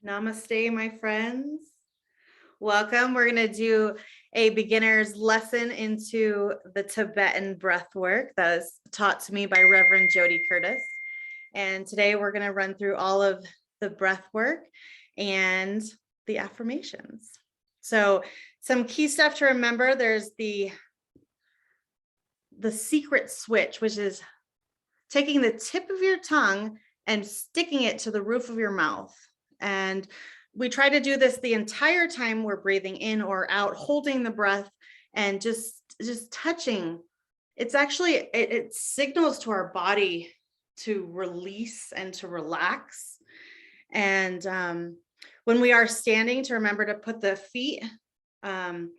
Namaste, my friends. Welcome. We're going to do a beginner's lesson into the Tibetan breath work that is taught to me by Reverend Jody Curtis. And today we're going to run through all of the breath work and the affirmations. So some key stuff to remember, there's the secret switch, which is taking the tip of your tongue and sticking it to the roof of your mouth. And we try to do this the entire time we're breathing in or out, holding the breath and just touching. It's actually, it signals to our body to release and to relax. And when we are standing, to remember to put the feet, we're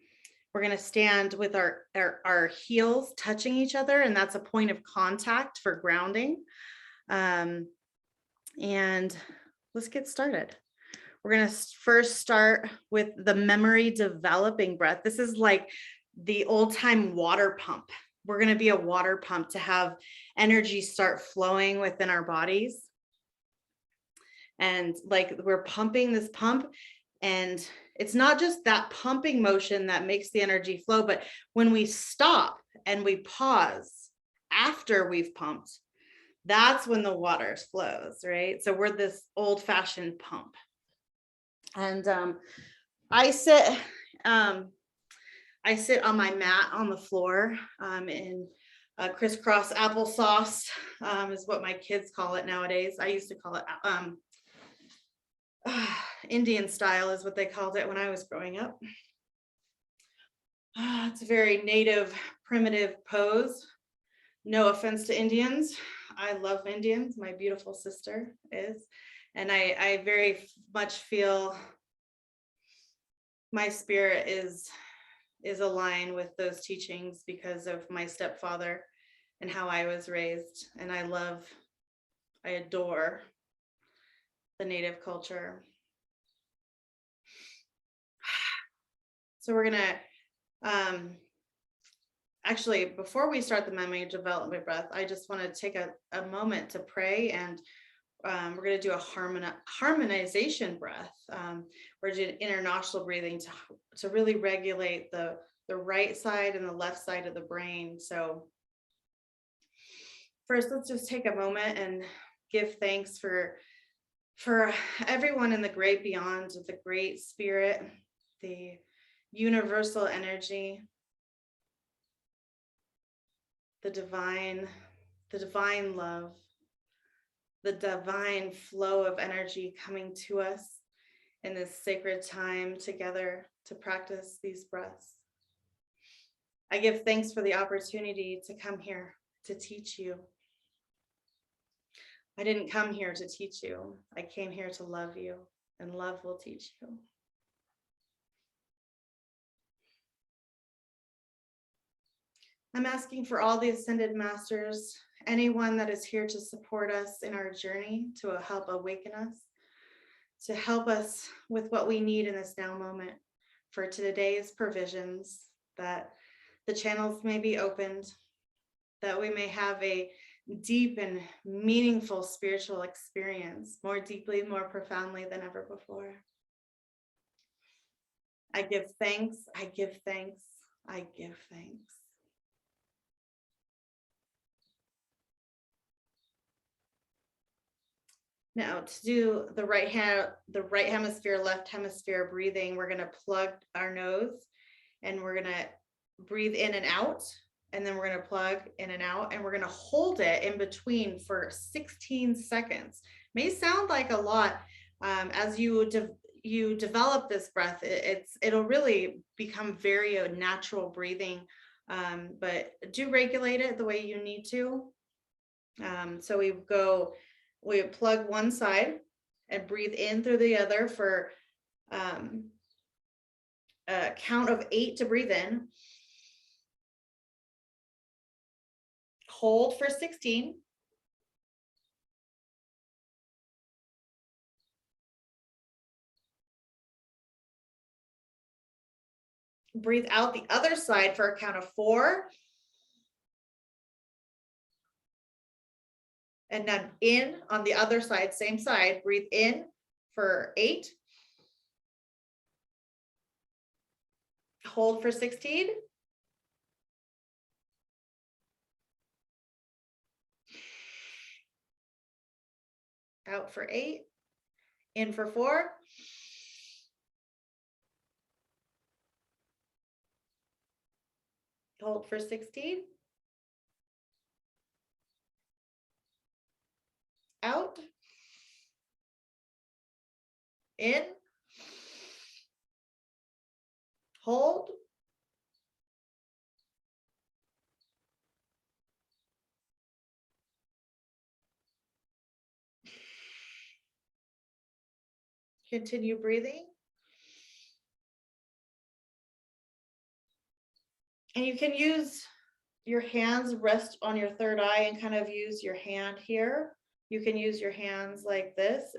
going to stand with our heels touching each other, and that's a point of contact for grounding. And let's get started. We're going to first start with the memory developing breath. This is like the old time water pump. We're going to be a water pump to have energy start flowing within our bodies. And like we're pumping this pump, and it's not just that pumping motion that makes the energy flow, but when we stop and we pause after we've pumped, that's when the water flows, right? So we're this old-fashioned pump. And I sit on my mat on the floor in crisscross applesauce is what my kids call it nowadays. I used to call it Indian style is what they called it when I was growing up. It's a very native, primitive pose. No offense to Indians. I love Indians. My beautiful sister is. And I very much feel my spirit is aligned with those teachings because of my stepfather and how I was raised. And I adore the native culture. So we're gonna actually, before we start the memory development breath, I just want to take a moment to pray, and we're going to do a harmonization breath. We're doing internostril breathing to really regulate the right side and the left side of the brain. So first, let's just take a moment and give thanks for everyone in the great beyond, the great spirit, the universal energy, the divine love, the divine flow of energy coming to us in this sacred time together to practice these breaths. I give thanks for the opportunity to come here to teach you. I didn't come here to teach you. I came here to love you, and love will teach you. I'm asking for all the ascended masters, anyone that is here to support us in our journey, to help awaken us, to help us with what we need in this now moment for today's provisions, that the channels may be opened, that we may have a deep and meaningful spiritual experience, more deeply, more profoundly than ever before. I give thanks, I give thanks, I give thanks. Now to do the right hemisphere, left hemisphere breathing, we're going to plug our nose and we're going to breathe in and out. And then we're going to plug in and out, and we're going to hold it in between for 16 seconds. May sound like a lot. As you develop this breath, it'll really become very natural breathing, but do regulate it the way you need to. So we plug one side and breathe in through the other for a count of 8 to breathe in. Hold for 16. Breathe out the other side for a count of 4. And then in on the other side, same side, breathe in for 8. Hold for 16. Out for 8. In for 4. Hold for 16. Out. In. Hold. Continue breathing. And you can use your hands, rest on your third eye and kind of use your hand here. You can use your hands like this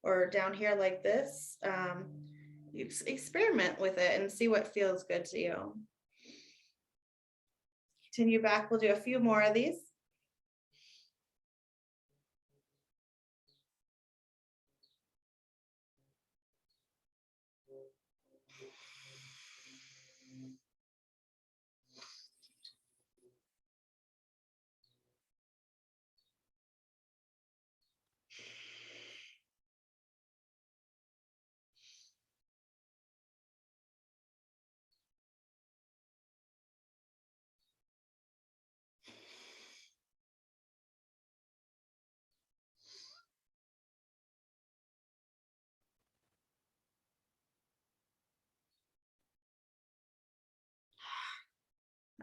or down here like this. You experiment with it and see what feels good to you. Continue back. We'll do a few more of these.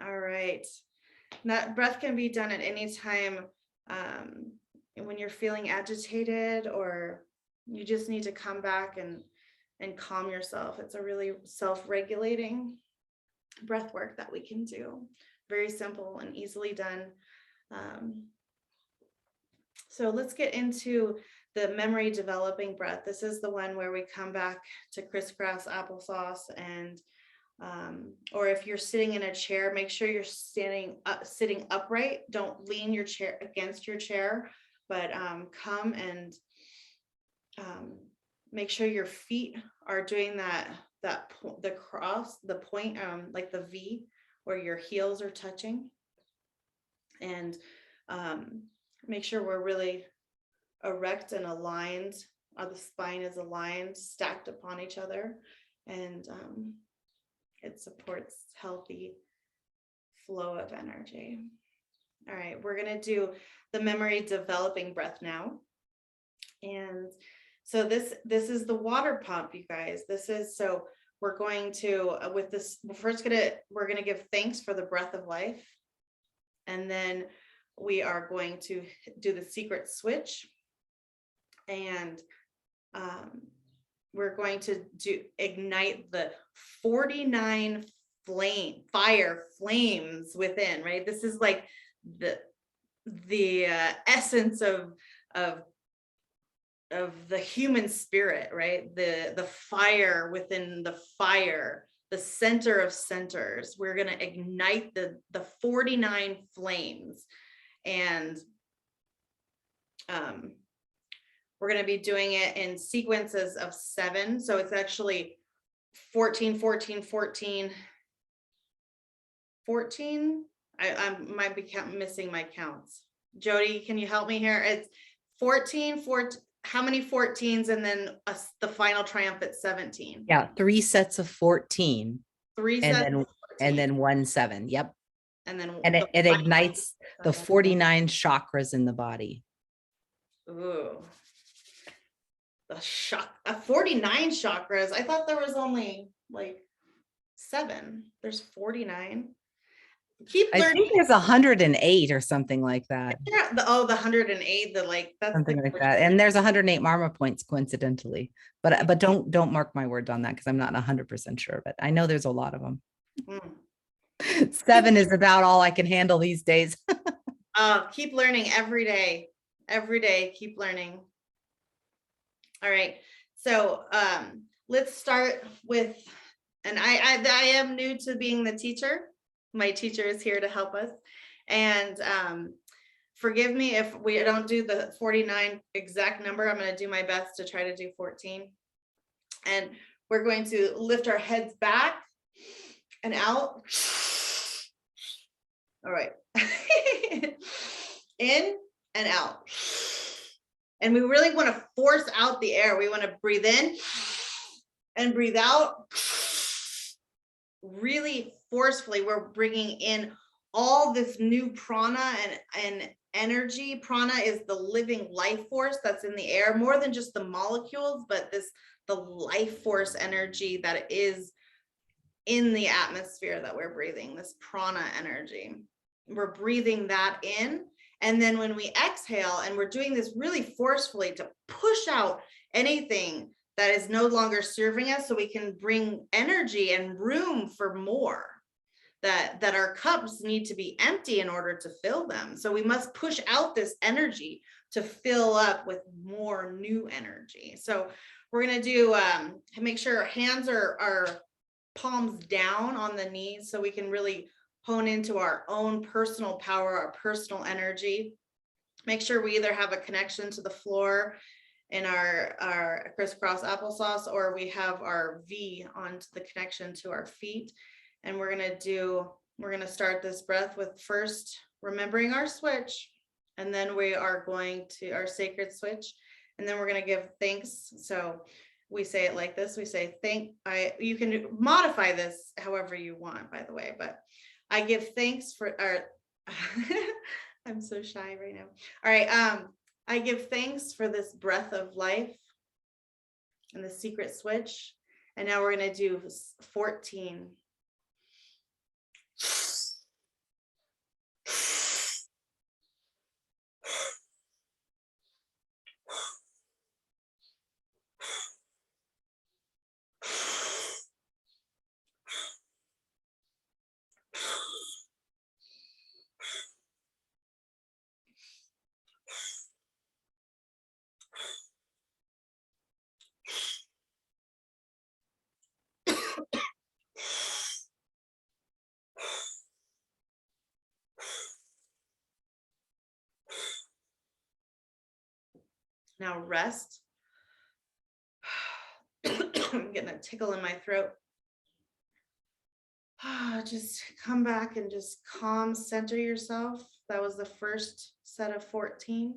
All right. That breath can be done at any time when you're feeling agitated or you just need to come back and calm yourself. It's a really self-regulating breath work that we can do. Very simple and easily done. So let's get into the memory developing breath. This is the one where we come back to crisscross applesauce and or if you're sitting in a chair, make sure you're sitting upright. Don't lean your chair against your chair, but come and make sure your feet are doing the cross, the point, like the V, where your heels are touching, and make sure we're really erect and aligned. The spine is aligned, stacked upon each other, and it supports healthy flow of energy. All right, we're going to do the memory developing breath now. And so this is the water pump, you guys. So we're going to, with this, we're going to give thanks for the breath of life. And then we are going to do the secret switch. And we're going to ignite the 49 fire flames within, right? This is like the essence of the human spirit, right? The fire within the fire, the center of centers. We're going to ignite the 49 flames, and we're going to be doing it in sequences of 7. So it's actually 14, 14, 14, 14. I might be missing my counts. Jody, can you help me here? It's 14, how many 14s, and then the final triumphant 17? Yeah, 3 sets of 14. 3 sets of 14. And then 1 7. Yep. And then it ignites the 49 chakras in the body. Ooh. 49 chakras. I thought there was only like 7. There's 49. Keep learning. I think there's 108 or something like that. Yeah, the 108, that's something like that. And there's 108 Marma points coincidentally, but don't mark my words on that because I'm not 100% sure, but I know there's a lot of them. 7 is about all I can handle these days. Keep learning every day. Every day, keep learning. All right, so let's start with, and I am new to being the teacher. My teacher is here to help us. And forgive me if we don't do the 49 exact number. I'm going to do my best to try to do 14. And we're going to lift our heads back and out. All right. In and out. And we really want to force out the air. We want to breathe in and breathe out really forcefully. We're bringing in all this new prana and energy. Prana is the living life force that's in the air, more than just the molecules, but the life force energy that is in the atmosphere that we're breathing, this prana energy. We're breathing that in. And then when we exhale, and we're doing this really forcefully to push out anything that is no longer serving us, so we can bring energy and room for more, that our cups need to be empty in order to fill them. So we must push out this energy to fill up with more new energy. So we're going to do, make sure our hands are palms down on the knees, so we can really hone into our own personal power, our personal energy. Make sure we either have a connection to the floor in our crisscross applesauce, or we have our V onto the connection to our feet. And we're gonna start this breath with first remembering our switch, and then we are going to our sacred switch, and then we're gonna give thanks. So we say it like this. We say you can modify this however you want, by the way, but I give thanks for our, I'm so shy right now. All right. I give thanks for this breath of life and the secret switch. And now we're going to do 14. Now rest. I'm getting a tickle in my throat. Just come back and just center yourself. That was the first set of 14.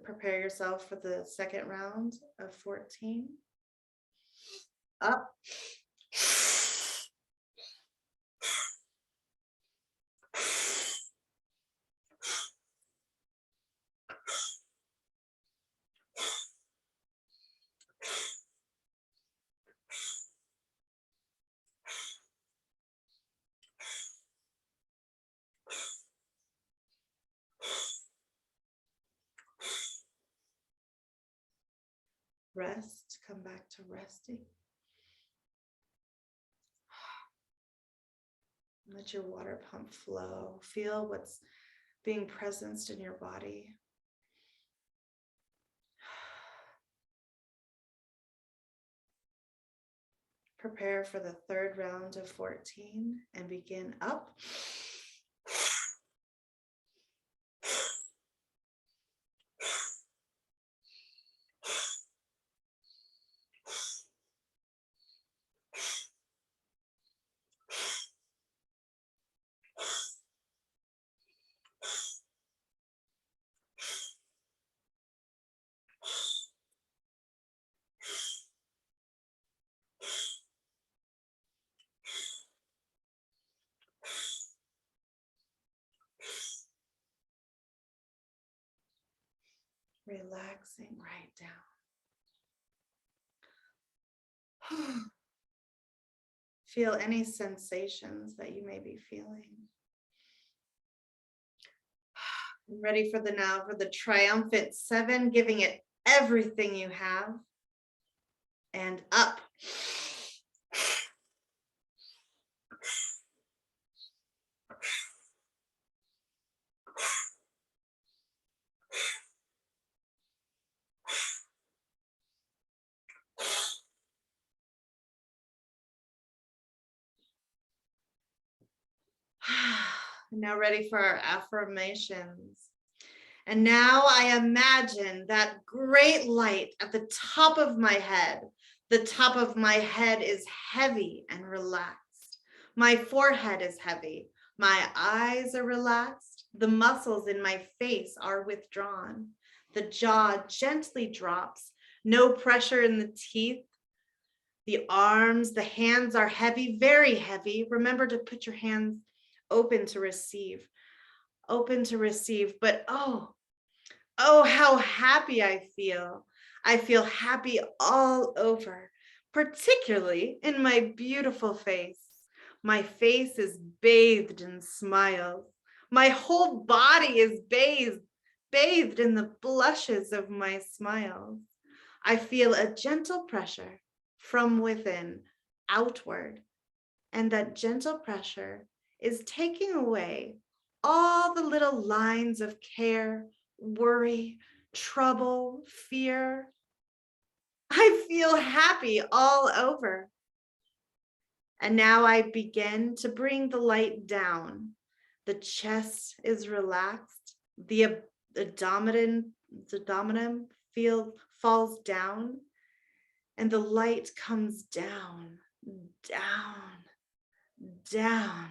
Prepare yourself for the second round of 14. Up. Rest, come back to resting. Let your water pump flow. Feel what's being presenced in your body. Prepare for the third round of 14 and begin up. Relaxing right down. Feel any sensations that you may be feeling. I'm ready for the triumphant 7, giving it everything you have. And up. Now ready for our affirmations. And now I imagine that great light at the top of my head. The top of my head is heavy and relaxed. My forehead is heavy. My eyes are relaxed. The muscles in my face are withdrawn. The jaw gently drops. No pressure in the teeth. The arms, the hands are heavy, very heavy. Remember to put your hands open to receive. Open to receive. But oh, how happy I feel. I feel happy all over, particularly in my beautiful face. My face is bathed in smiles. My whole body is bathed in the blushes of my smiles. I feel a gentle pressure from within outward, and that gentle pressure is taking away all the little lines of care, worry, trouble, fear. I feel happy all over. And now I begin to bring the light down. The chest is relaxed. The abdomen falls down, and the light comes down, down, down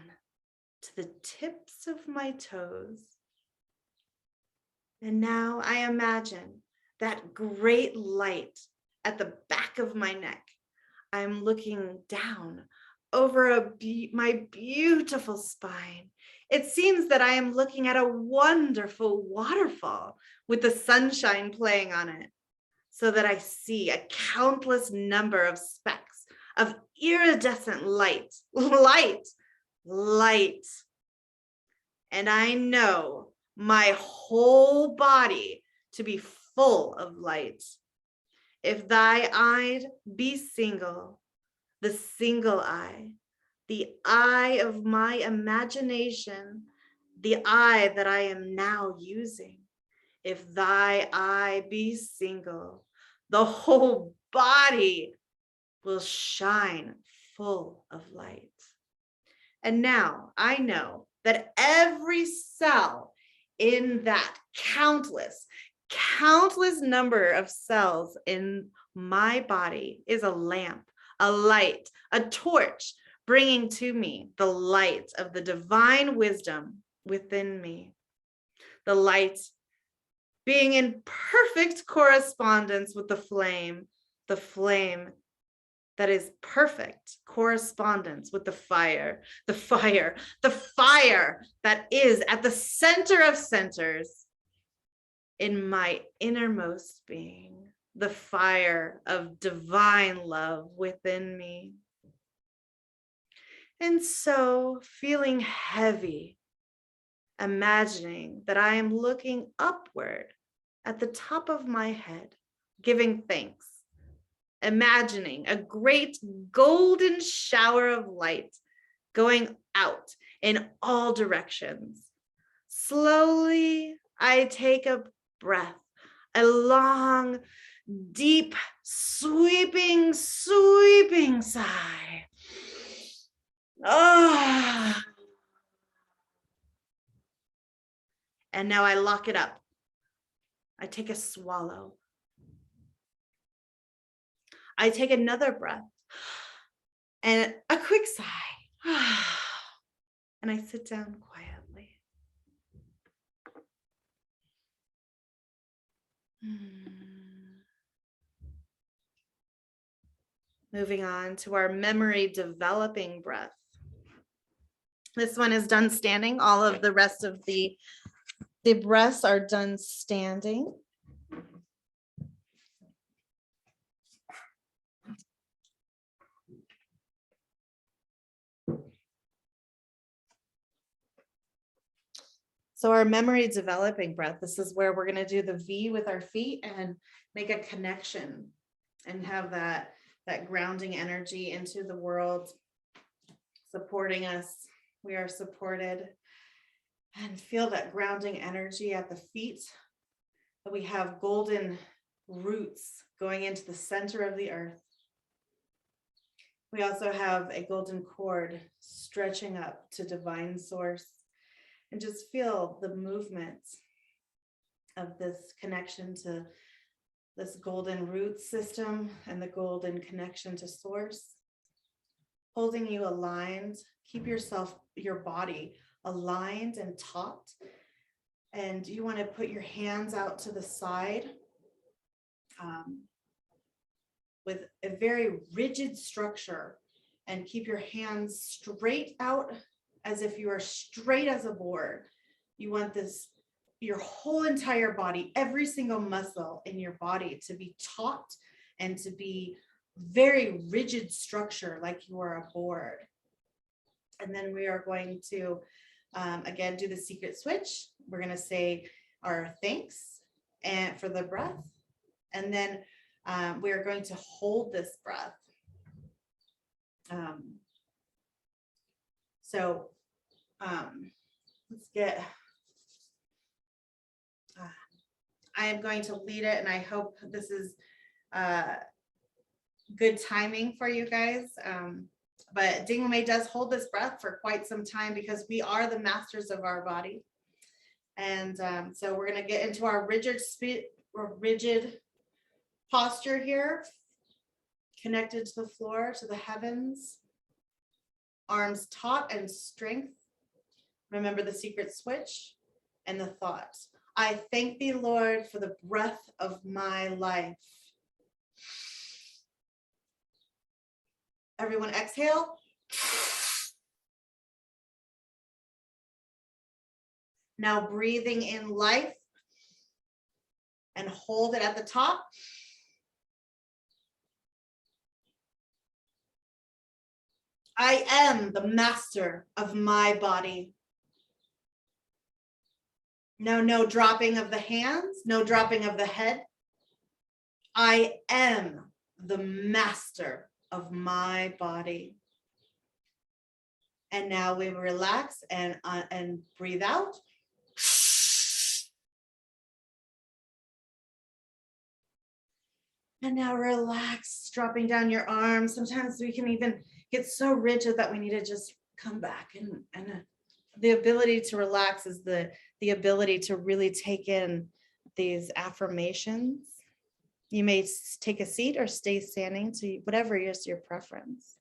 to the tips of my toes. And now I imagine that great light at the back of my neck. I'm looking down over my beautiful spine. It seems that I am looking at a wonderful waterfall with the sunshine playing on it, so that I see a countless number of specks of iridescent light. And I know my whole body to be full of light. If thy eye be single, the single eye, the eye of my imagination, the eye that I am now using, if thy eye be single, the whole body will shine full of light. And now I know that every cell in that countless number of cells in my body is a lamp, a light, a torch, bringing to me the light of the divine wisdom within me. The light being in perfect correspondence with the flame that is perfect correspondence with the fire that is at the center of centers in my innermost being, the fire of divine love within me. And so, feeling heavy, imagining that I am looking upward at the top of my head, giving thanks, imagining a great golden shower of light going out in all directions. Slowly, I take a breath, a long, deep, sweeping sigh. Ah. And now I lock it up. I take a swallow. I take another breath and a quick sigh. And I sit down quietly. Moving on to our memory developing breath. This one is done standing. All of the rest of the breaths are done standing. So our memory developing breath, this is where we're going to do the V with our feet and make a connection and have that grounding energy into the world supporting us. We are supported, and feel that grounding energy at the feet. We have golden roots going into the center of the earth. We also have a golden cord stretching up to divine source. and just feel the movement of this connection to this golden root system and the golden connection to source, holding you aligned. Keep your body aligned and taut. And you want to put your hands out to the side with a very rigid structure, and keep your hands straight out as if you are straight as a board. You want your whole entire body, every single muscle in your body to be taut and to be very rigid structure, like you are a board. And then we are going to, again, do the secret switch. We're going to say our thanks and for the breath. And then we are going to hold this breath. Let's get, I am going to lead it, and I hope this is good timing for you guys. But Dingwei does hold this breath for quite some time because we are the masters of our body. And so we're going to get into our rigid posture here, connected to the floor, to the heavens, arms taut and strength. Remember the secret switch and the thought. I thank thee, Lord, for the breath of my life. Everyone exhale. Now breathing in life and hold it at the top. I am the master of my body. Now, no dropping of the hands, no dropping of the head. I am the master of my body. And now we relax and breathe out. And now relax, dropping down your arms. Sometimes we can even get so rigid that we need to just come back. And the ability to relax is the ability to really take in these affirmations. You may take a seat or stay standing, to whatever is your preference.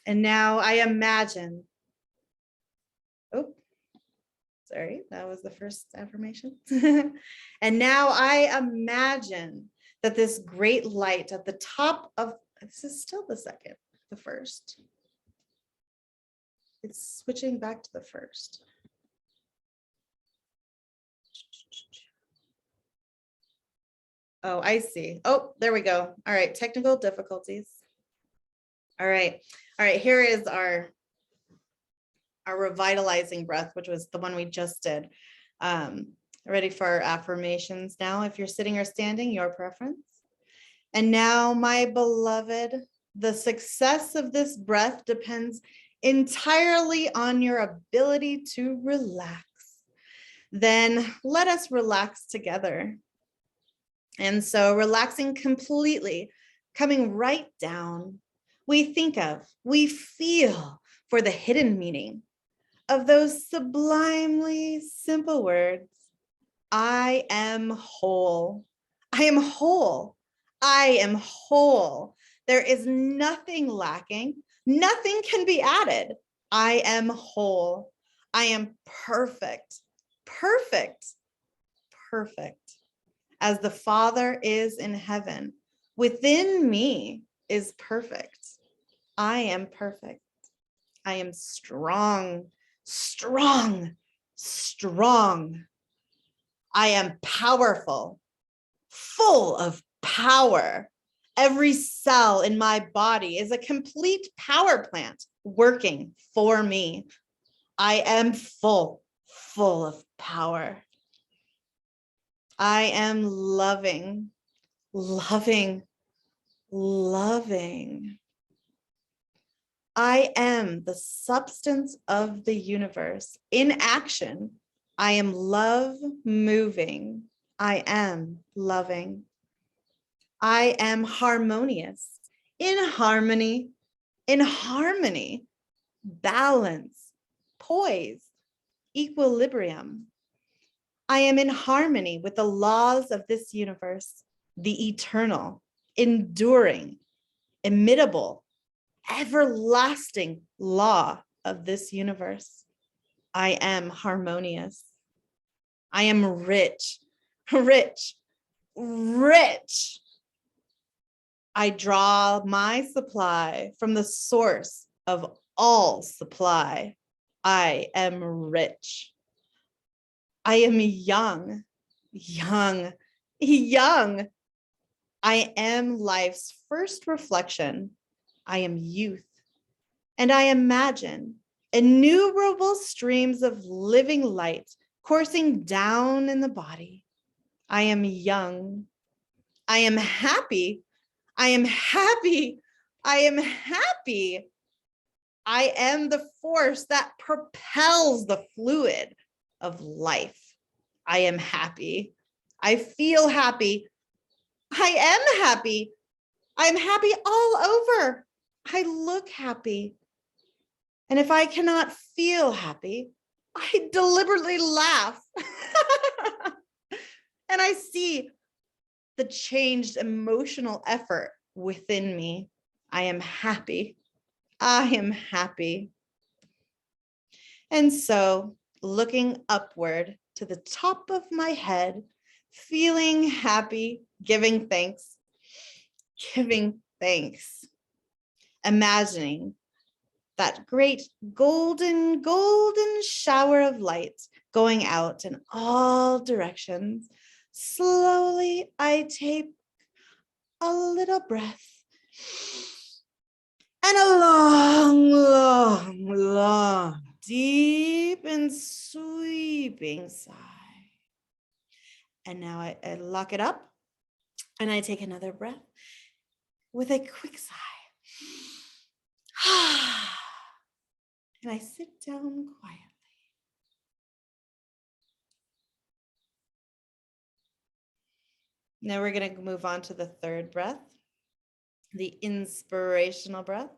And now I imagine, sorry, that was the first affirmation. And now I imagine that this great light at the top of, this is still the first. It's switching back to the first. Oh, I see. Oh, there we go. All right, technical difficulties. All right, here is our revitalizing breath, which was the one we just did. Ready for our affirmations now. If you're sitting or standing, your preference. And now, my beloved, the success of this breath depends entirely on your ability to relax. Then let us relax together. And so relaxing completely, coming right down, we think of, we feel for the hidden meaning of those sublimely simple words. I am whole. I am whole. I am whole. There is nothing lacking. Nothing can be added. I am whole. I am perfect. Perfect. Perfect. As the Father is in heaven, within me is perfect. I am perfect. I am strong, strong, strong. I am powerful, full of power. Every cell in my body is a complete power plant working for me. I am full of power. I am loving, loving, loving. I am the substance of the universe in action. I am love moving. I am loving. I am harmonious, in harmony, balance, poise, equilibrium. I am in harmony with the laws of this universe, the eternal, enduring, immutable, everlasting law of this universe. I am harmonious. I am rich, rich, rich. I draw my supply from the source of all supply. I am rich. I am young, young, young. I am life's first reflection. I am youth. And I imagine innumerable streams of living light coursing down in the body. I am young. I am happy. I am happy. I am happy. I am the force that propels the fluid of life. I am happy. I feel happy. I am happy. I'm happy all over. I look happy. And if I cannot feel happy, I deliberately laugh. And I see the changed emotional effort within me. I am happy. I am happy. And so, looking upward to the top of my head, feeling happy, giving thanks, imagining that great golden, golden shower of light going out in all directions. Slowly, I take a little breath and a long, long, long, deep and sweeping sigh. And now I lock it up and I take another breath with a quick sigh. And I sit down quietly. Now we're going to move on to the third breath, the inspirational breath.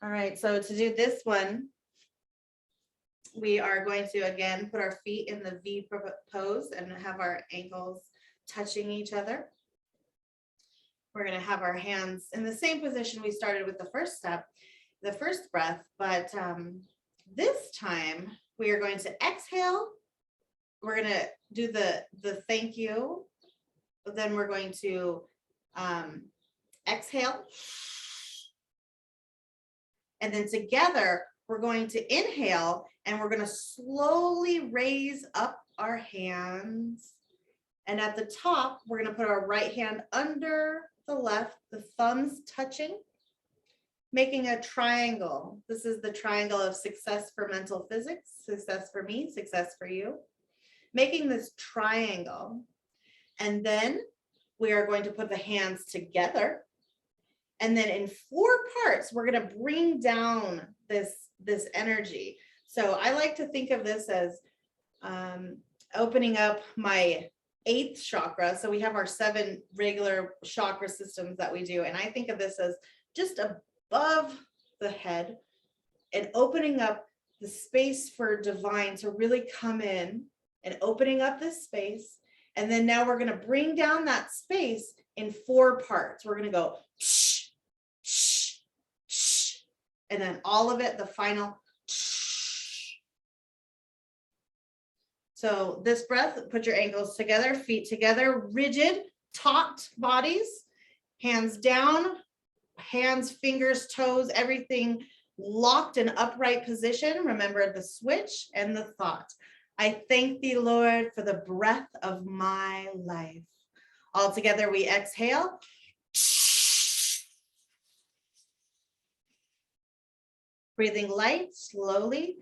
All right, so to do this one, we are going to again put our feet in the V pose and have our ankles touching each other. We're going to have our hands in the same position we started with the first step, the first breath, but this time we are going to exhale. We're going to do the thank you, but then we're going to exhale. And then together, we're going to inhale and we're going to slowly raise up our hands. And at the top, we're going to put our right hand under the left, the thumbs touching, making a triangle. This is the triangle of success for mental physics, success for me, success for you. Making this triangle. And then we are going to put the hands together. And then in 4 parts, we're going to bring down this energy. So I like to think of this as opening up my 8th chakra. So we have our 7 regular chakra systems that we do. And I think of this as just above the head and opening up the space for divine to really come in and opening up this space. And then now we're going to bring down that space in 4 parts. We're going to go shh, shh, shh, and then all of it, the final shh. So this breath, put your ankles together, feet together, rigid, taut bodies, hands down, hands, fingers, toes, everything locked in upright position. Remember the switch and the thought. I thank thee, Lord, for the breath of my life. All together we exhale. Breathing light, slowly.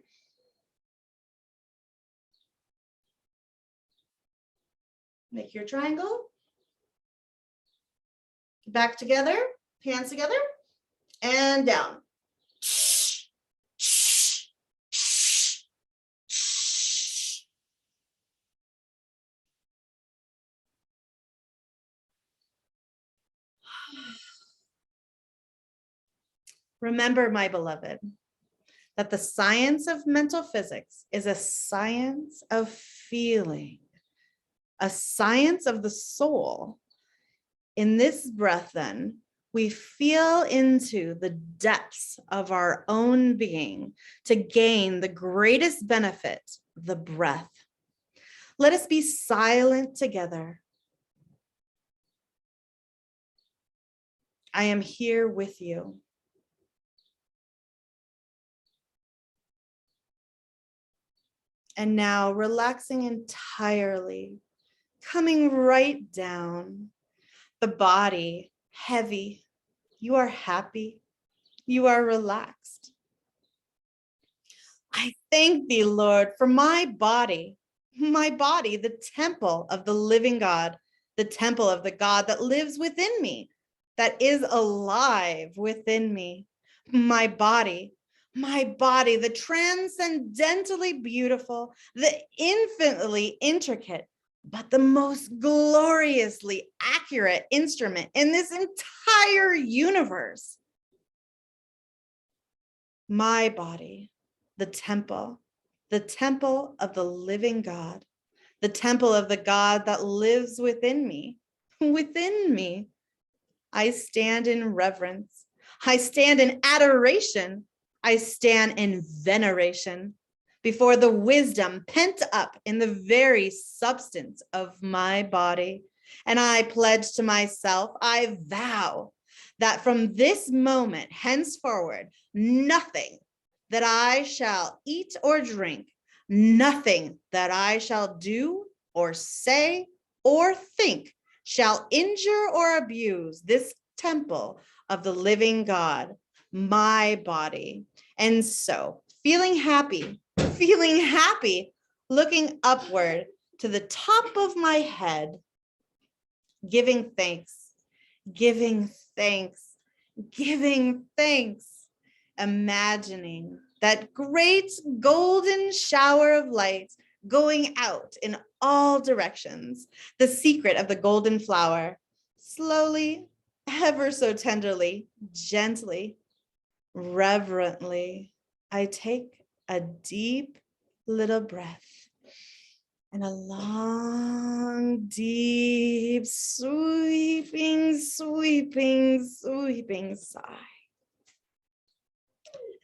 Make your triangle. Back together, hands together, and down. Remember, my beloved, that the science of mental physics is a science of feeling, a science of the soul. In this breath, then, we feel into the depths of our own being to gain the greatest benefit, the breath. Let us be silent together. I am here with you. And now relaxing entirely, coming right down, the body heavy. You are happy. You are relaxed. I thank thee, Lord, for my body, the temple of the living God, the temple of the God that lives within me, that is alive within me. My body, the transcendently beautiful, the infinitely intricate, but the most gloriously accurate instrument in this entire universe. My body, the temple of the living God, the temple of the God that lives within me. Within me, I stand in reverence. I stand in adoration. I stand in veneration before the wisdom pent up in the very substance of my body. And I pledge to myself, I vow that from this moment henceforward, nothing that I shall eat or drink, nothing that I shall do or say or think shall injure or abuse this temple of the living God, my body. And so, feeling happy, looking upward to the top of my head, giving thanks, imagining that great golden shower of light going out in all directions, the secret of the golden flower, slowly, ever so tenderly, gently, reverently, I take a deep little breath and a long, deep, sweeping sigh.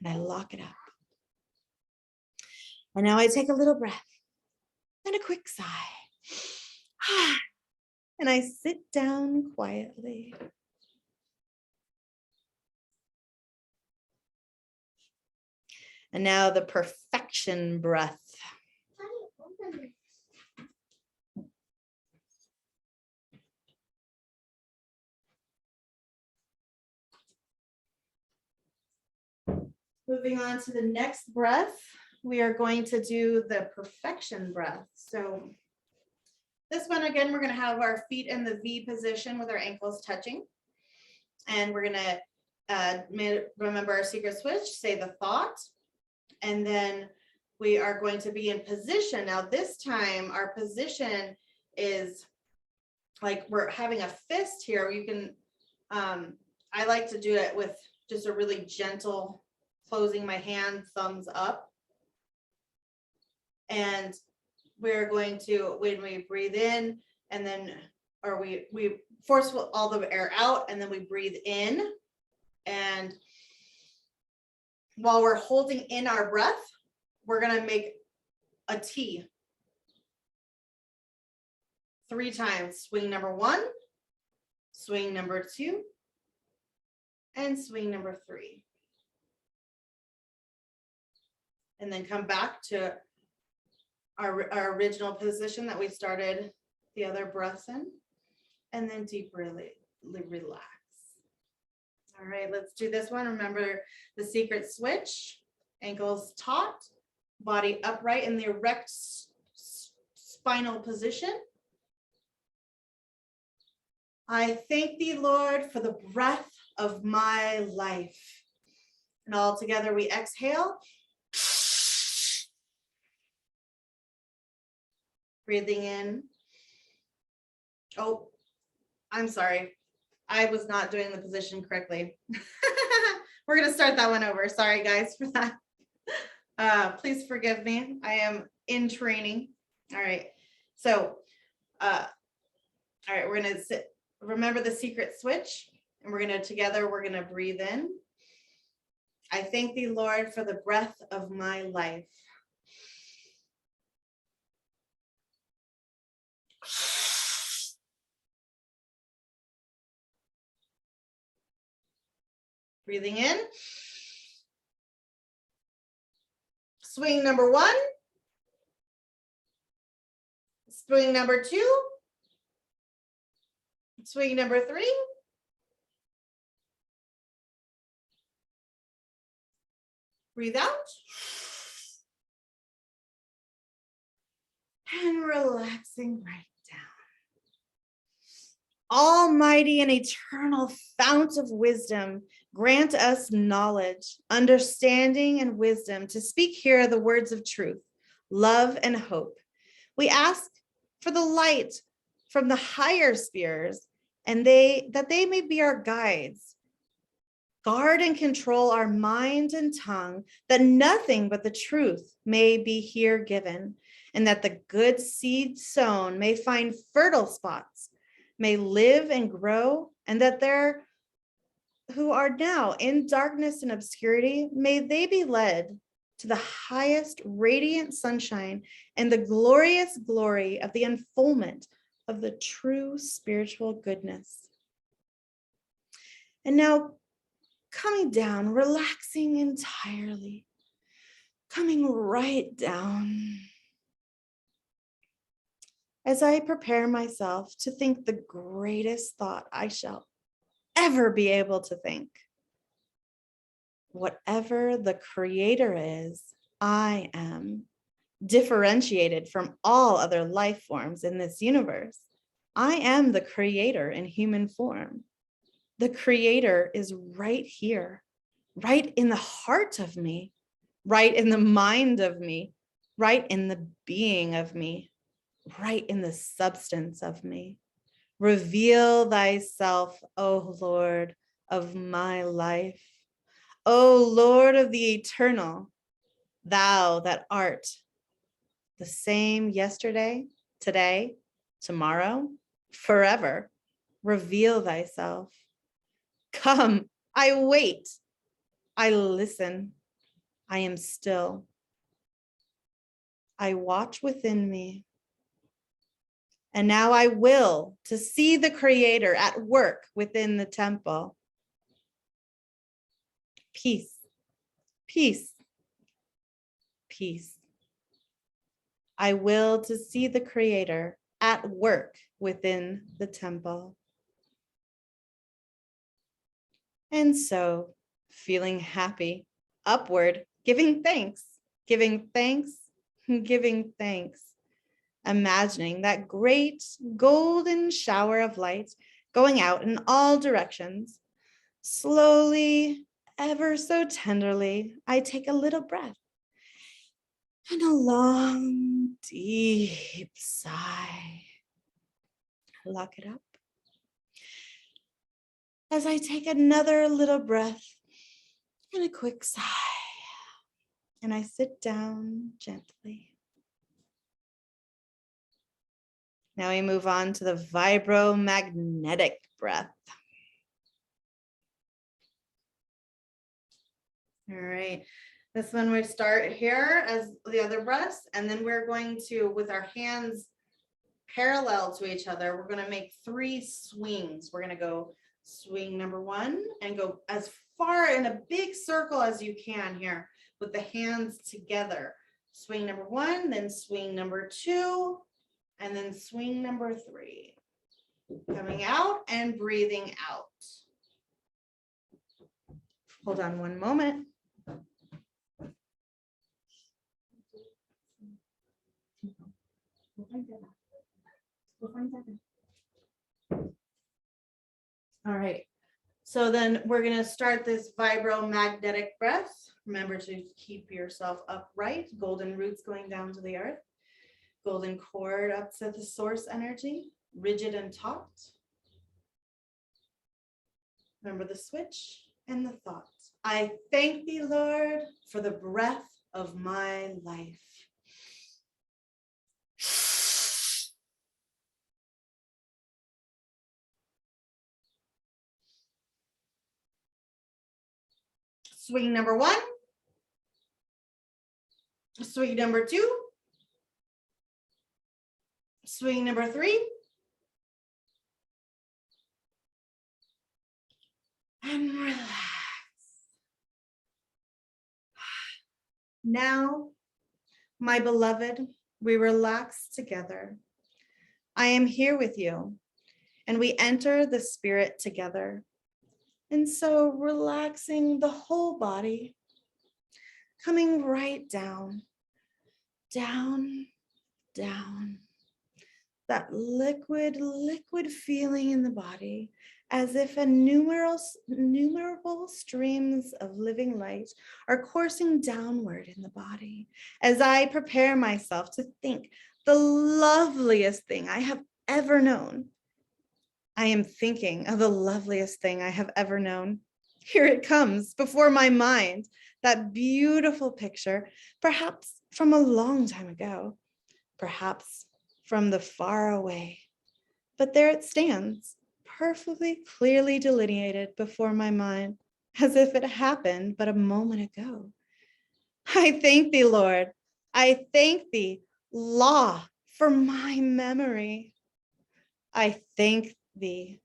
And I lock it up. And now I take a little breath and a quick sigh. And I sit down quietly. And now the perfection breath. Moving on to the next breath, we are going to do the perfection breath. So this one, again, we're going to have our feet in the V position with our ankles touching. And we're going to remember our secret switch, say the thought. And then we are going to be in position. Now this time our position is like we're having a fist here. You can, I like to do it with just a really gentle closing my hand, thumbs up. And we're going to, when we breathe in and then, or we force all the air out and then we breathe in. And while we're holding in our breath, we're going to make a T 3 times. Swing number 1, swing number 2, and swing number 3. And then come back to our original position that we started the other breaths in, and then deeply relax. All right, let's do this one. Remember the secret switch, ankles taut, body upright in the erect spinal position. I thank thee, Lord, for the breath of my life. And all together we exhale. Breathing in. Oh, I'm sorry. I was not doing the position correctly. We're going to start that one over. Sorry, guys, for that. Please forgive me. I am in training. All right. So, all right, we're going to sit. Remember the secret switch, and we're going to breathe in. I thank thee, Lord, for the breath of my life. Breathing in. Swing number 1. Swing number 2. Swing number 3. Breathe out. And relaxing right down. Almighty and eternal fount of wisdom, grant us knowledge, understanding, and wisdom to speak here the words of truth, love, and hope. We ask for the light from the higher spheres, and that they may be our guides. Guard and control our mind and tongue, that nothing but the truth may be here given, and that the good seed sown may find fertile spots, may live and grow, and that there who are now in darkness and obscurity, may they be led to the highest radiant sunshine and the glorious glory of the unfoldment of the true spiritual goodness. And now, coming down, relaxing entirely, coming right down. As I prepare myself to think the greatest thought I shall ever be able to think. Whatever the creator is, I am, differentiated from all other life forms in this universe. I am the creator in human form. The creator is right here, right in the heart of me, right in the mind of me, right in the being of me, right in the substance of me. Reveal thyself, O Lord of my life. O Lord of the eternal, thou that art the same yesterday, today, tomorrow, forever. Reveal thyself. Come, I wait. I listen. I am still. I watch within me. And now I will to see the Creator at work within the temple. Peace, peace, peace. I will to see the Creator at work within the temple. And so, feeling happy, upward, giving thanks, giving thanks, giving thanks. Imagining that great golden shower of light going out in all directions. Slowly, ever so tenderly, I take a little breath and a long, deep sigh. Lock it up. As I take another little breath and a quick sigh, and I sit down gently. Now we move on to the vibromagnetic breath. All right, this one we start here as the other breaths, and then we're going to, with our hands parallel to each other, we're going to make 3 swings. We're going to go swing number 1 and go as far in a big circle as you can here with the hands together. Swing number 1, then swing number 2, and then swing number 3. Coming out and breathing out. Hold on one moment. All right. So then we're going to start this vibromagnetic breath. Remember to keep yourself upright. Golden roots going down to the earth. Golden cord up to the source energy, rigid and taut. Remember the switch. and the thought. I thank thee, Lord, for the breath of my life. Swing number 1. Swing number 2. Swing number 3. And relax. Now, my beloved, we relax together. I am here with you, and we enter the spirit together. And so relaxing the whole body, coming right down, down, down. That liquid feeling in the body, as if innumerable streams of living light are coursing downward in the body. As I prepare myself to think the loveliest thing I have ever known, I am thinking of the loveliest thing I have ever known. Here it comes before my mind, that beautiful picture, perhaps from a long time ago, perhaps from the far away. But there it stands, perfectly clearly delineated before my mind, as if it happened but a moment ago. I thank thee, Lord. I thank thee, law, for my memory. I thank thee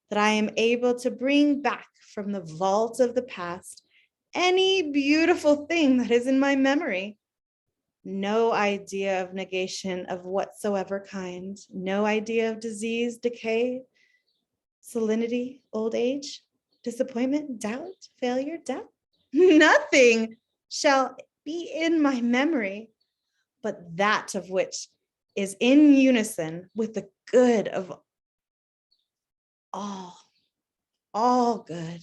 that I am able to bring back from the vault of the past any beautiful thing that is in my memory. No idea of negation of whatsoever kind, no idea of disease, decay, salinity, old age, disappointment, doubt, failure, death. Nothing shall be in my memory, but that of which is in unison with the good of all good,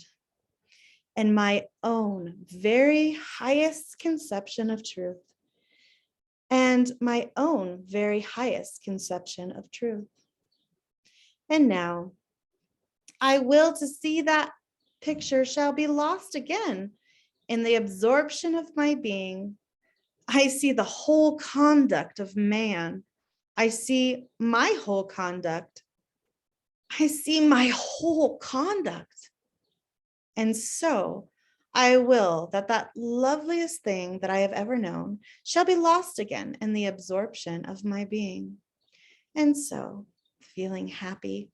and my own very highest conception of truth. And my own very highest conception of truth. And now I will to see that picture shall be lost again in the absorption of my being. I see the whole conduct of man. I see my whole conduct. I see my whole conduct. And so I will that loveliest thing that I have ever known shall be lost again in the absorption of my being. And so, feeling happy,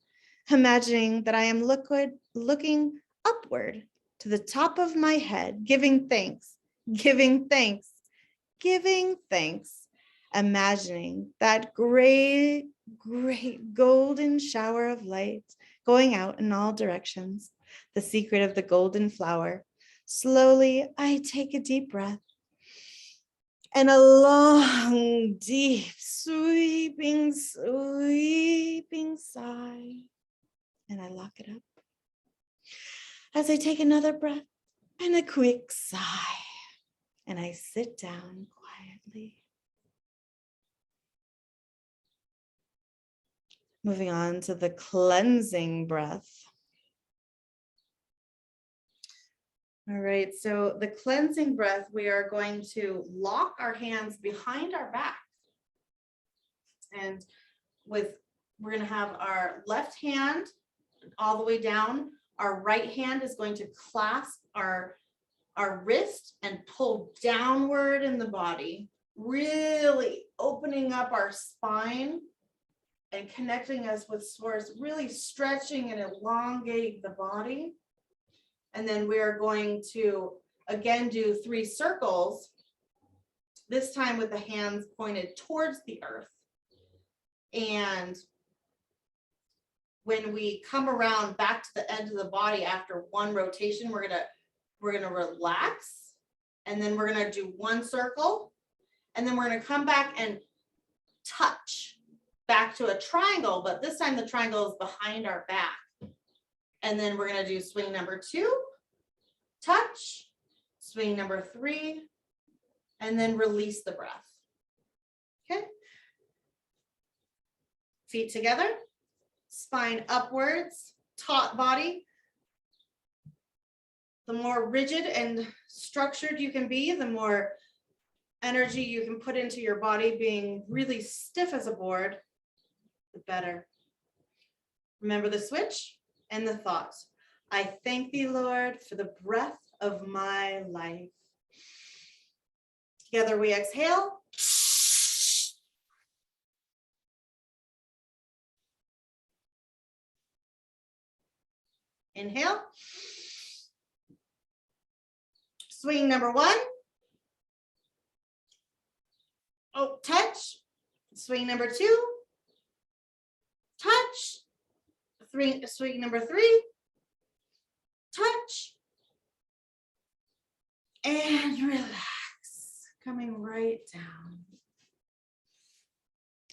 imagining that I am looking upward to the top of my head, giving thanks, imagining that great golden shower of light going out in all directions, the secret of the golden flower. Slowly, I take a deep breath and a long, deep, sweeping sigh. And I lock it up. As I take another breath and a quick sigh, and I sit down quietly. Moving on to the cleansing breath. All right, so the cleansing breath, we are going to lock our hands behind our back. And we're going to have our left hand all the way down. Our right hand is going to clasp our wrist and pull downward in the body, really opening up our spine and connecting us with source, really stretching and elongating the body. And then we are going to, again, do 3 circles, this time with the hands pointed towards the earth. And when we come around back to the end of the body after 1 rotation, we're gonna relax. And then we're gonna do 1 circle. And then we're gonna come back and touch back to a triangle, but this time the triangle is behind our back. And then we're going to do swing number 2, touch, swing number 3, and then release the breath. Okay. Feet together, spine upwards, taut body. The more rigid and structured you can be, the more energy you can put into your body being really stiff as a board, the better. Remember the switch and the thought. I thank thee, Lord, for the breath of my life. Together we exhale. Inhale. Swing number one. Oh, touch. Swing number two. Touch. Swing number three. Touch. And relax. Coming right down.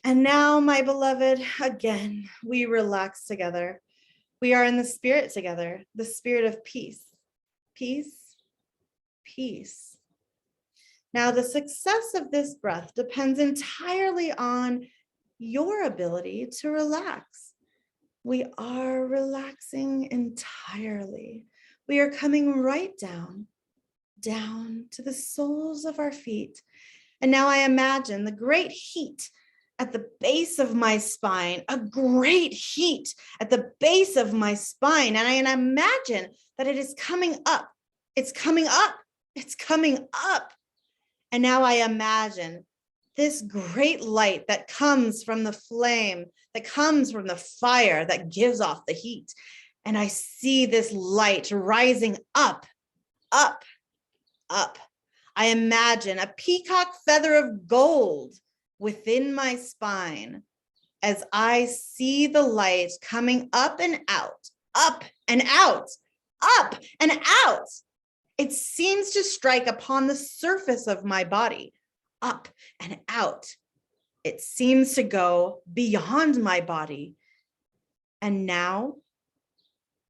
And now, my beloved, again, we relax together. We are in the spirit together, the spirit of peace. Peace, peace. Now, the success of this breath depends entirely on your ability to relax. We are relaxing entirely. We are coming right down to the soles of our feet. And now I imagine the great heat at the base of my spine, a great heat at the base of my spine. And I imagine that it is coming up. It's coming up. It's coming up. And now I imagine this great light that comes from the flame, that comes from the fire that gives off the heat. And I see this light rising up, up, up. I imagine a peacock feather of gold within my spine as I see the light coming up and out, up and out, up and out. It seems to strike upon the surface of my body, up and out. It seems to go beyond my body. And now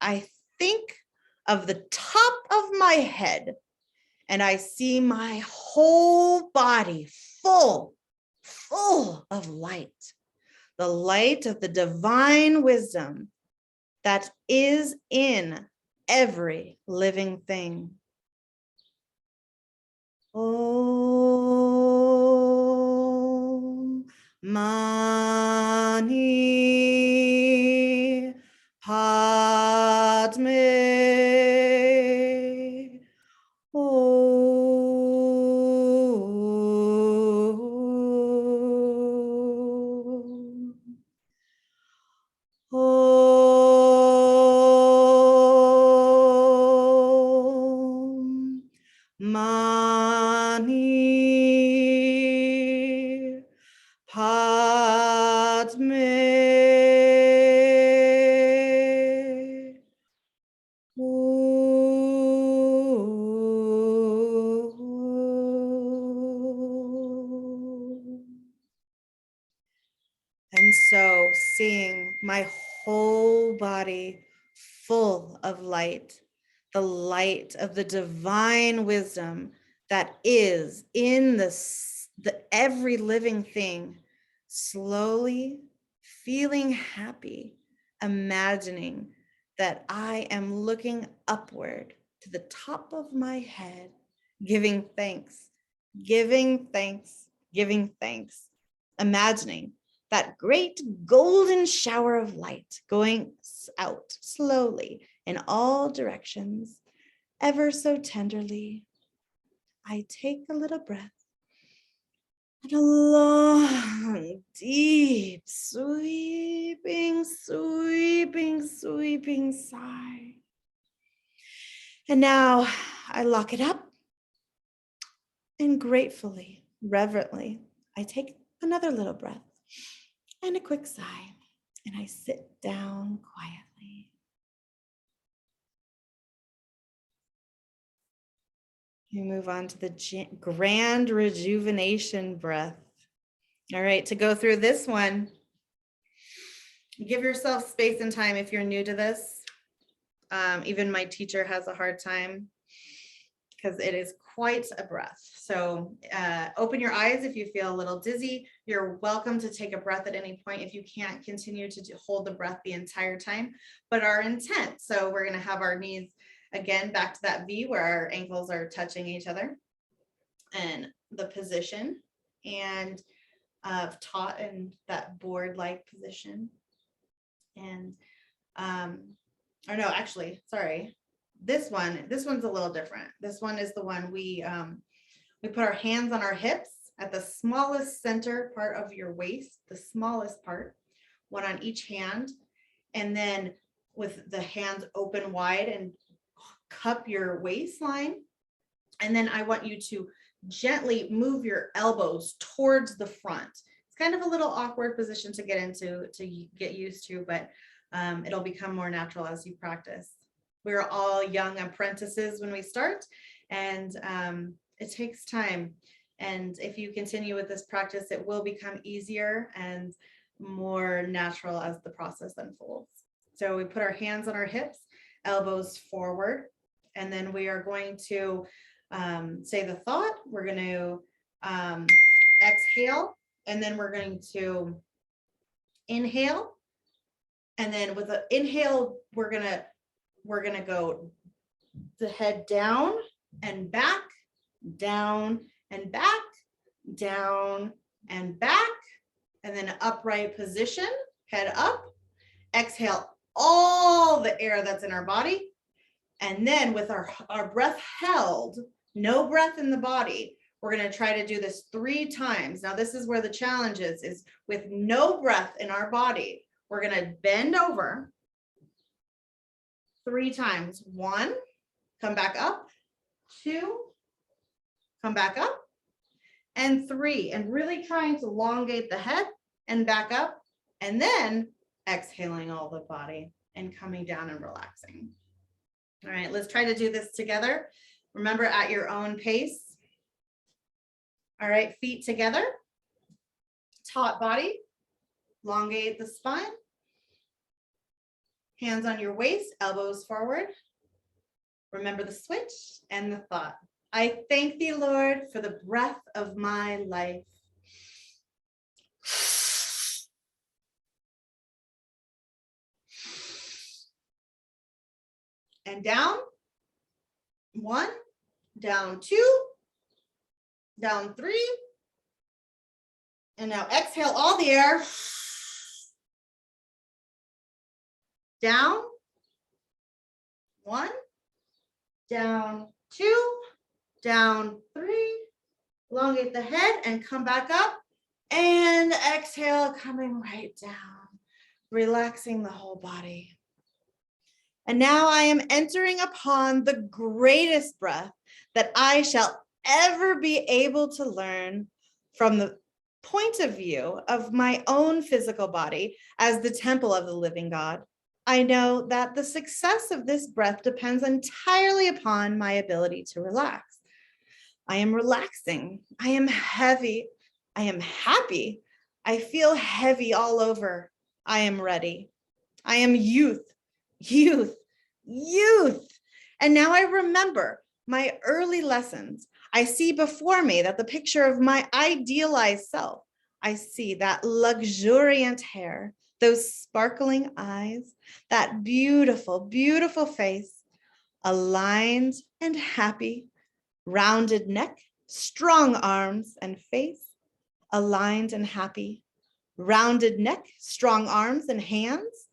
I think of the top of my head and I see my whole body full of light, the light of the divine wisdom that is in every living thing. Om Mani Padme Om Mani Padme And so seeing my whole body full of light, the light of the divine wisdom that is in the every living thing, slowly feeling happy, imagining that I am looking upward to the top of my head, giving thanks, giving thanks, giving thanks, imagining that great golden shower of light going out slowly in all directions, ever so tenderly. I take a little breath and a long, deep, sweeping, sweeping, sweeping sigh. And now I lock it up and gratefully, reverently, I take another little breath and a quick sigh, and I sit down quietly. We move on to the grand rejuvenation breath. All right, to go through this one, give yourself space and time if you're new to this. Even my teacher has a hard time because it is quite a breath. So open your eyes if you feel a little dizzy. You're welcome to take a breath at any point if you can't continue to hold the breath the entire time. But our intent, so we're going to have our knees Again, back to that V where our ankles are touching each other, and the position, and taut in that board-like position. And or no, actually, sorry. This one's a little different. This one is the one we put our hands on our hips at the smallest center part of your waist, the smallest part, one on each hand. And then with the hands open wide and cup your waistline. And then I want you to gently move your elbows towards the front. It's kind of a little awkward position to get into, to get used to, but it'll become more natural as you practice. We're all young apprentices when we start, and it takes time. And if you continue with this practice, it will become easier and more natural as the process unfolds. So we put our hands on our hips, elbows forward, and then we are going to say the thought. We're going to exhale, and then we're going to inhale. And then with the inhale, we're gonna go the head down and back, down and back, down and back, and then upright position, head up. Exhale all the air that's in our body. And then with our breath held, no breath in the body, we're going to try to do this 3 times. Now, this is where the challenge is with no breath in our body. We're going to bend over 3 times. 1, come back up. 2, come back up. And 3, and really trying to elongate the head and back up. And then exhaling all the body and coming down and relaxing. All right, let's try to do this together. Remember, at your own pace. All right, feet together, taut body, elongate the spine, hands on your waist, elbows forward. Remember the switch and the thought. I thank thee, Lord, for the breath of my life. And down, 1, down 2, down 3, and now exhale all the air. Down, 1, down 2, down 3, elongate the head and come back up, and exhale, coming right down, relaxing the whole body. And now I am entering upon the greatest breath that I shall ever be able to learn from the point of view of my own physical body as the temple of the living God. I know that the success of this breath depends entirely upon my ability to relax. I am relaxing. I am heavy. I am happy. I feel heavy all over. I am ready. I am youth. Youth. And now I remember my early lessons. I see before me that the picture of my idealized self. I see that luxuriant hair, those sparkling eyes, that beautiful, beautiful face, aligned and happy, rounded neck, strong arms and face, aligned and happy, rounded neck, strong arms and hands.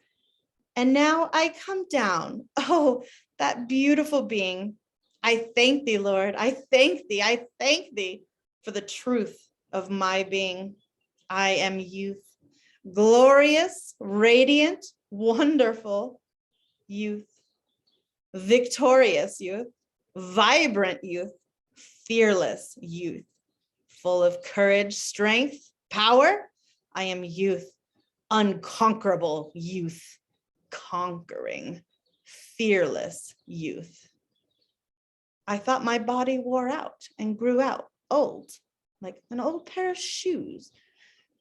And now I come down. Oh, that beautiful being. I thank thee, Lord. I thank thee for the truth of my being. I am youth, glorious, radiant, wonderful youth, victorious youth, vibrant youth, fearless youth, full of courage, strength, power. I am youth, unconquerable youth, conquering, fearless youth. I thought my body wore out and grew out old, like an old pair of shoes.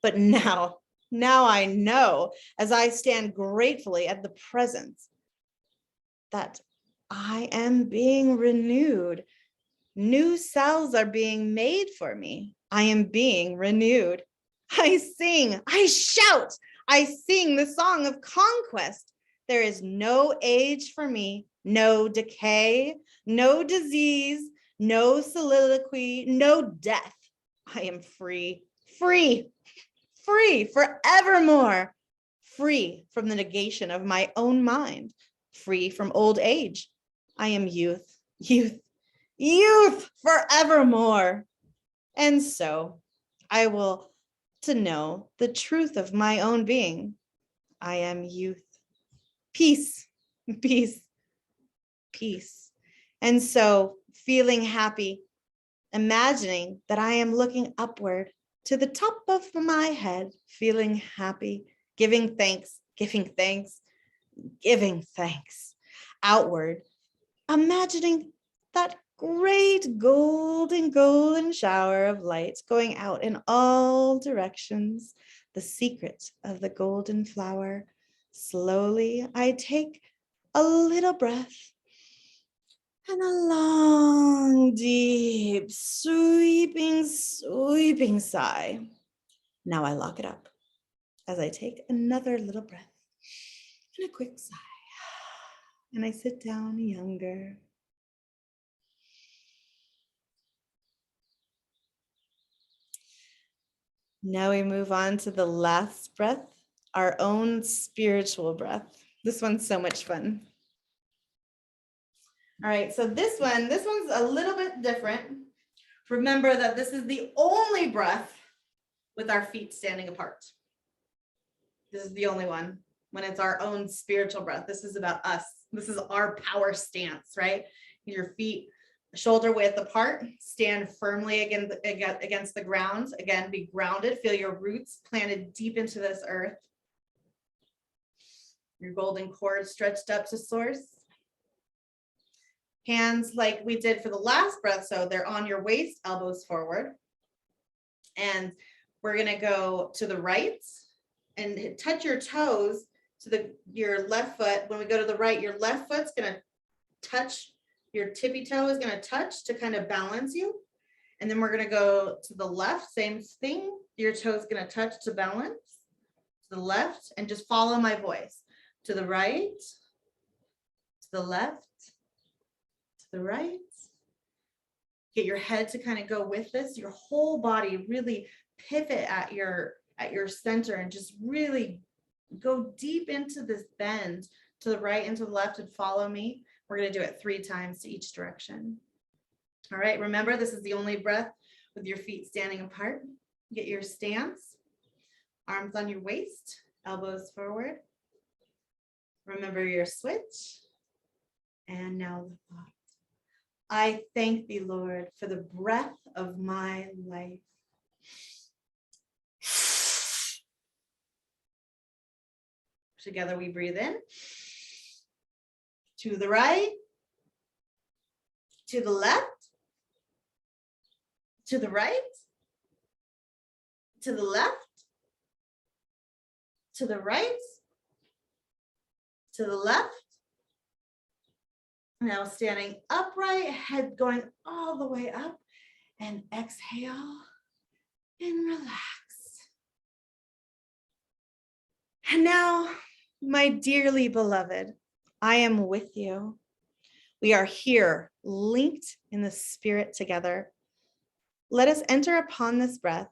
But now I know, as I stand gratefully at the presence, that I am being renewed. New cells are being made for me. I am being renewed. I sing, I shout, I sing the song of conquest. There is no age for me no decay, no disease, no soliloquy, no death. I am free, free, free forevermore, free from the negation of my own mind, free from old age. I am youth, youth, youth forevermore. And so I will to know the truth of my own being. I am youth, peace, peace, peace. And so feeling happy, imagining that I am looking upward to the top of my head, feeling happy, giving thanks, giving thanks, giving thanks, outward, imagining that great golden shower of light going out in all directions, the secret of the golden flower. Slowly, I take a little breath and a long, deep, sweeping sigh. Now I lock it up as I take another little breath and a quick sigh. And I sit down younger. Now we move on to the last breath, our own spiritual breath. This one's so much fun. All right, so this one's a little bit different. Remember that this is the only breath with our feet standing apart. This is the only one when it's our own spiritual breath. This is about us. This is our power stance, right? Your feet shoulder width apart, stand firmly against the ground. Again, be grounded, feel your roots planted deep into this earth. Your golden cord stretched up to source. Hands like we did for the last breath, so they're on your waist, elbows forward. And we're gonna go to the right and touch your toes to your left foot. When we go to the right, your left foot's gonna touch, your tippy toe is gonna touch to kind of balance you. And then we're gonna go to the left, same thing. Your toe's gonna touch to balance, to the left, and just follow my voice. To the right, to the left, to the right. Get your head to kind of go with this, your whole body really pivot at your center and just really go deep into this bend to the right and to the left and follow me. We're going to do it 3 times to each direction. All right, remember this is the only breath with your feet standing apart. Get your stance, arms on your waist, elbows forward. Remember your switch. And now the thought. I thank thee, Lord, for the breath of my life. Together we breathe in. To the right, to the left, to the right, to the left, to the right, to the left. Now standing upright, head going all the way up, and exhale and relax. And now, my dearly beloved, I am with you. We are here, linked in the spirit together. Let us enter upon this breath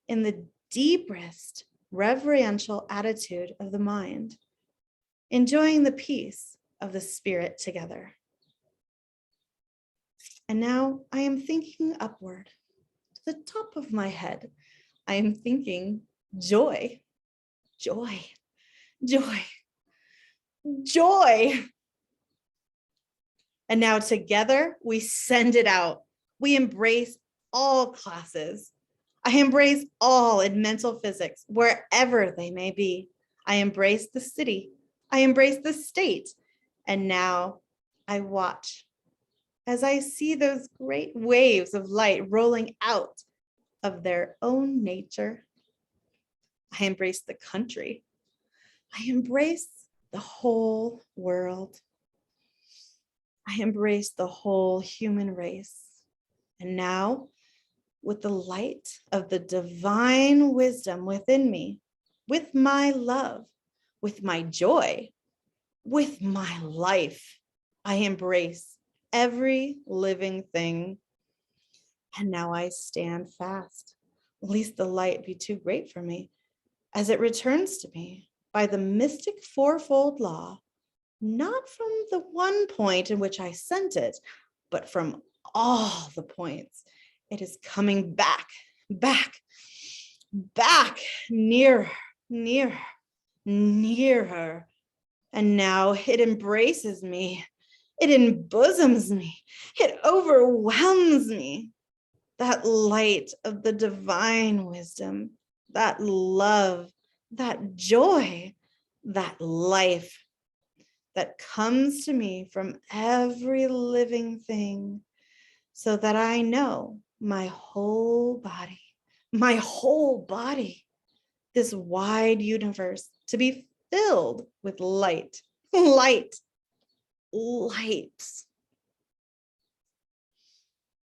in the deepest reverential attitude of the mind, enjoying the peace of the spirit together. And now I am thinking upward to the top of my head. I am thinking joy, joy, joy, joy. And now together we send it out. We embrace all classes. I embrace all in mental physics, wherever they may be. I embrace the city. I embrace the state. And now I watch as I see those great waves of light rolling out of their own nature. I embrace the country. I embrace the whole world. I embrace the whole human race. And now, with the light of the divine wisdom within me, with my love, with my joy, with my life, I embrace every living thing. And now I stand fast, lest the light be too great for me, as it returns to me by the mystic fourfold law, not from the one point in which I sent it, but from all the points. It is coming back, back, back, nearer, nearer, nearer. And now it embraces me. It embosoms me. It overwhelms me. That light of the divine wisdom, that love, that joy, that life that comes to me from every living thing, so that I know my whole body, this wide universe to be filled with light, light, light.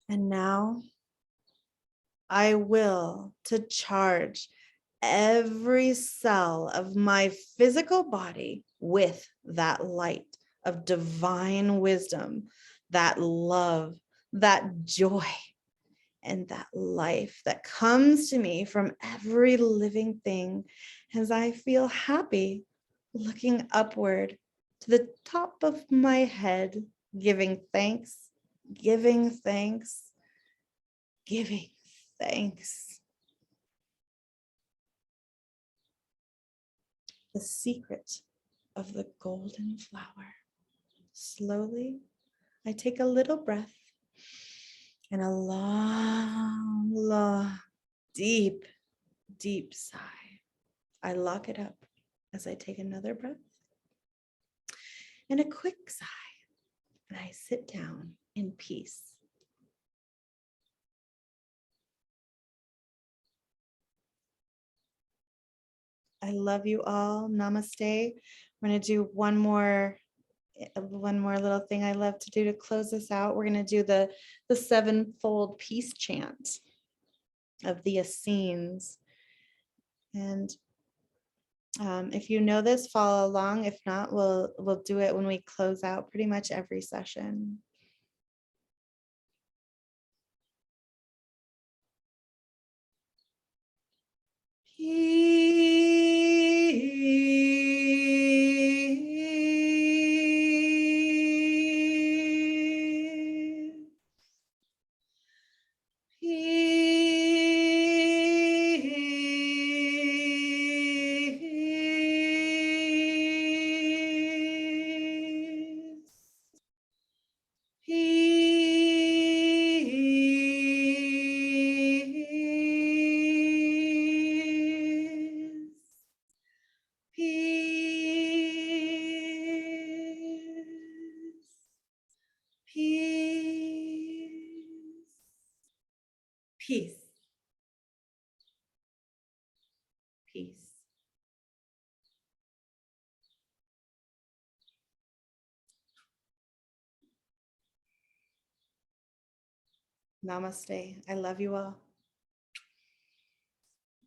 And now I will to charge every cell of my physical body with that light of divine wisdom, that love, that joy, and that life that comes to me from every living thing as I feel happy looking upward to the top of my head, giving thanks, giving thanks, giving thanks. The secret of the golden flower. Slowly, I take a little breath and a long, long, deep, deep sigh. I lock it up as I take another breath and a quick sigh, and I sit down in peace. I love you all. Namaste. We're going to do one more little thing I love to do to close this out. We're going to do the sevenfold peace chant of the Essenes. And if you know this, follow along. If not, we'll do it when we close out pretty much every session. Peace. Peace. Namaste. I love you all.